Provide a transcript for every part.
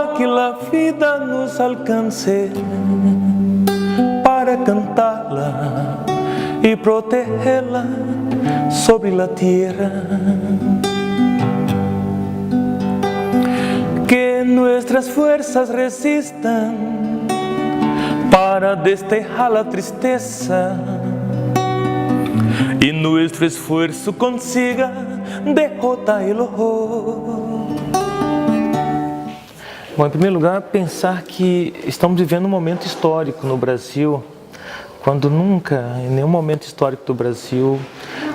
Agua que la vida nos alcance para cantarla y protegerla sobre la tierra. Que nuestras fuerzas resistan para desterrar la tristeza y nuestro esfuerzo consiga derrotar el horror. Bom, em primeiro lugar, pensar que estamos vivendo um momento histórico no Brasil, quando nunca, em nenhum momento histórico do Brasil,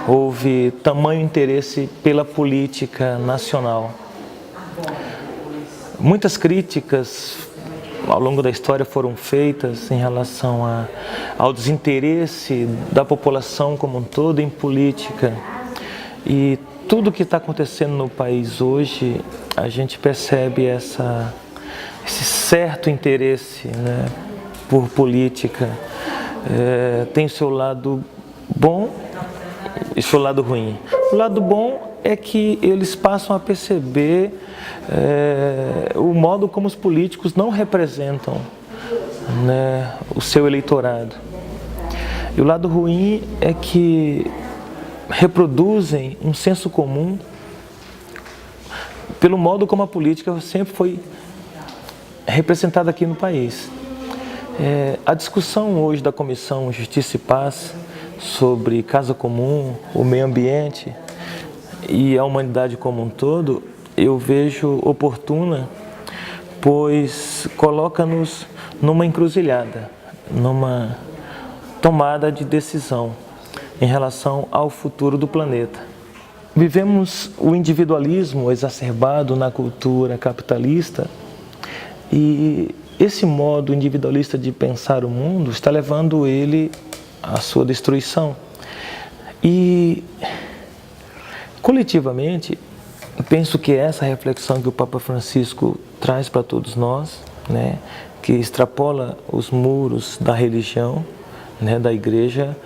houve tamanho interesse pela política nacional. Muitas críticas ao longo da história foram feitas em relação ao desinteresse da população como um todo em política. E tudo que está acontecendo no país hoje, a gente percebe esse certo interesse, né, por política. Tem o seu lado bom e o seu lado ruim. O lado bom é que eles passam a perceber o modo como os políticos não representam, né, o seu eleitorado. E o lado ruim é que reproduzem um senso comum pelo modo como a política sempre foi representada aqui no país. A discussão hoje da Comissão Justiça e Paz sobre Casa Comum, o meio ambiente e a humanidade como um todo, eu vejo oportuna, pois coloca-nos numa encruzilhada, numa tomada de decisão em relação ao futuro do planeta. Vivemos o individualismo exacerbado na cultura capitalista e esse modo individualista de pensar o mundo está levando ele à sua destruição. E coletivamente, penso que essa reflexão que o Papa Francisco traz para todos nós, né, que extrapola os muros da religião, né, da igreja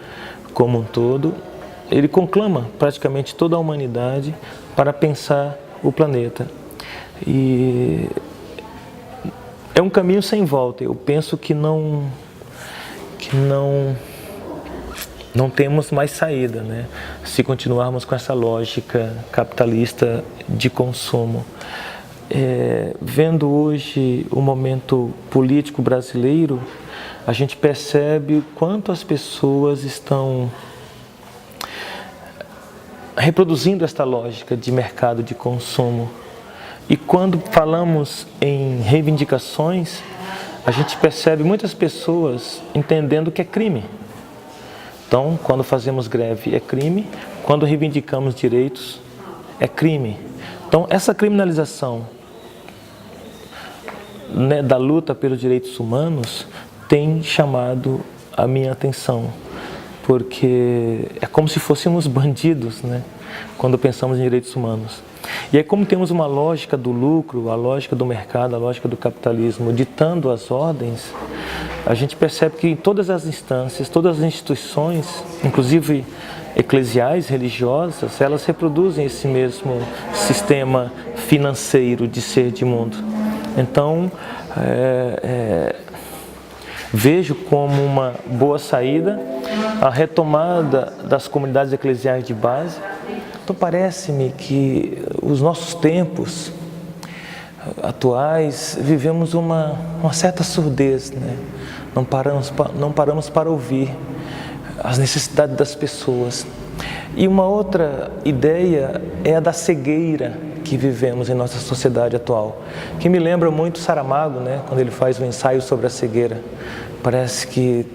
como um todo, ele conclama praticamente toda a humanidade para pensar o planeta. E é um caminho sem volta. Eu penso que não temos mais saída, né? Se continuarmos com essa lógica capitalista de consumo. Vendo hoje o momento político brasileiro, a gente percebe o quanto as pessoas estão reproduzindo esta lógica de mercado de consumo. E quando falamos em reivindicações, a gente percebe muitas pessoas entendendo que é crime. Então, quando fazemos greve é crime, quando reivindicamos direitos é crime. Então, essa criminalização, né, da luta pelos direitos humanos tem chamado a minha atenção, porque é como se fôssemos bandidos, né, quando pensamos em direitos humanos. E aí, como temos uma lógica do lucro, a lógica do mercado, a lógica do capitalismo ditando as ordens, a gente percebe que em todas as instâncias, todas as instituições, inclusive eclesiais, religiosas, elas reproduzem esse mesmo sistema financeiro de ser de mundo. Então, vejo como uma boa saída a retomada das comunidades eclesiais de base. Então parece-me que os nossos tempos atuais vivemos uma certa surdez, né? Não paramos para ouvir as necessidades das pessoas. E uma outra ideia é a da cegueira que vivemos em nossa sociedade atual, que me lembra muito Saramago, né? Quando ele faz um ensaio sobre a cegueira. Parece que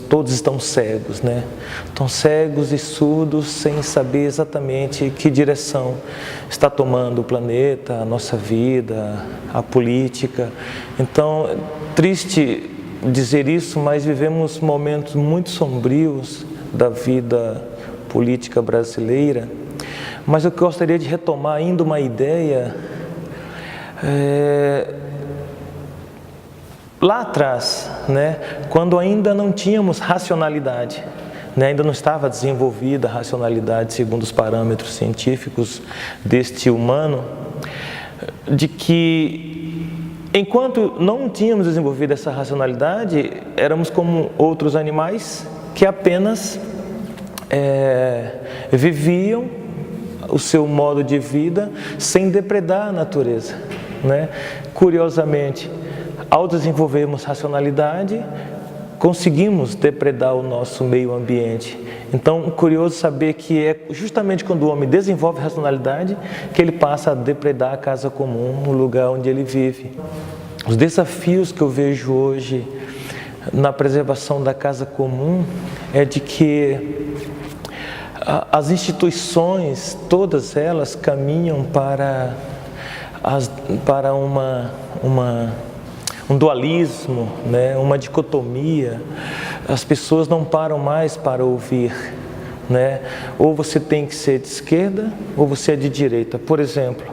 todos estão cegos, né? Estão cegos e surdos sem saber exatamente que direção está tomando o planeta, a nossa vida, a política. Então, é triste dizer isso, mas vivemos momentos muito sombrios da vida política brasileira. Mas eu gostaria de retomar ainda uma ideia lá atrás, né, quando ainda não tínhamos racionalidade, né, ainda não estava desenvolvida a racionalidade segundo os parâmetros científicos deste humano, de que enquanto não tínhamos desenvolvido essa racionalidade, éramos como outros animais que apenas viviam o seu modo de vida sem depredar a natureza, né? Curiosamente, ao desenvolvermos racionalidade, conseguimos depredar o nosso meio ambiente. Então, curioso saber que é justamente quando o homem desenvolve racionalidade que ele passa a depredar a casa comum, o lugar onde ele vive. Os desafios que eu vejo hoje na preservação da casa comum é de que as instituições, todas elas, caminham para um dualismo, né? Uma dicotomia. As pessoas não param mais para ouvir, né? Ou você tem que ser de esquerda ou você é de direita. Por exemplo,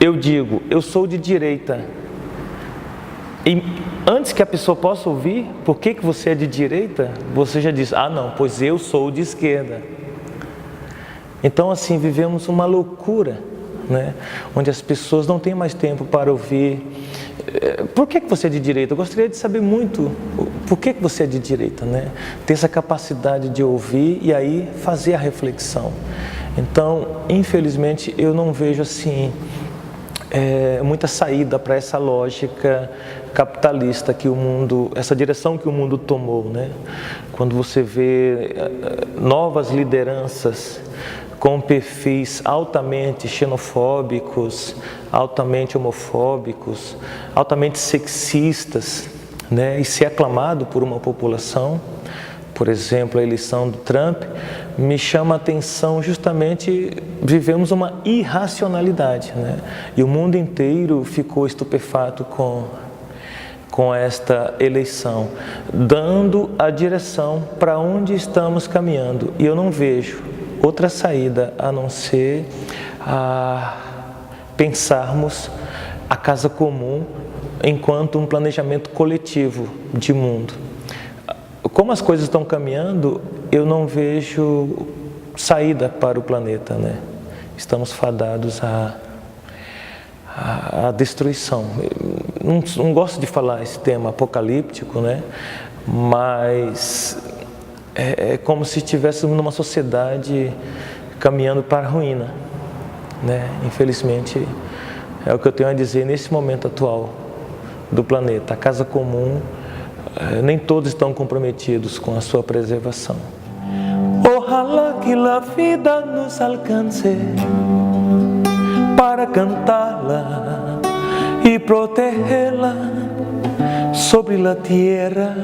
eu digo, eu sou de direita. E antes que a pessoa possa ouvir, por que você é de direita? Você já diz, ah não, pois eu sou de esquerda. Então assim, vivemos uma loucura, né? Onde as pessoas não têm mais tempo para ouvir. Por que você é de direita? Eu gostaria de saber muito por que você é de direita, né? Ter essa capacidade de ouvir e aí fazer a reflexão. Então, infelizmente, eu não vejo assim muita saída para essa lógica capitalista que o mundo, essa direção que o mundo tomou, né? Quando você vê novas lideranças com perfis altamente xenofóbicos, altamente homofóbicos, altamente sexistas, né? E ser aclamado por uma população, por exemplo, a eleição do Trump, me chama a atenção justamente, vivemos uma irracionalidade, né? E o mundo inteiro ficou estupefato com esta eleição, dando a direção para onde estamos caminhando. E eu não vejo outra saída a não ser pensarmos a casa comum enquanto um planejamento coletivo de mundo. Como as coisas estão caminhando, eu não vejo saída para o planeta, né? Estamos fadados à destruição. Não gosto de falar esse tema apocalíptico, né? Mas é como se estivéssemos numa sociedade caminhando para a ruína, né? Infelizmente, é o que eu tenho a dizer nesse momento atual do planeta. A casa comum, nem todos estão comprometidos com a sua preservação. Ojalá que a vida nos alcance para cantá-la e protegê-la sobre a tierra.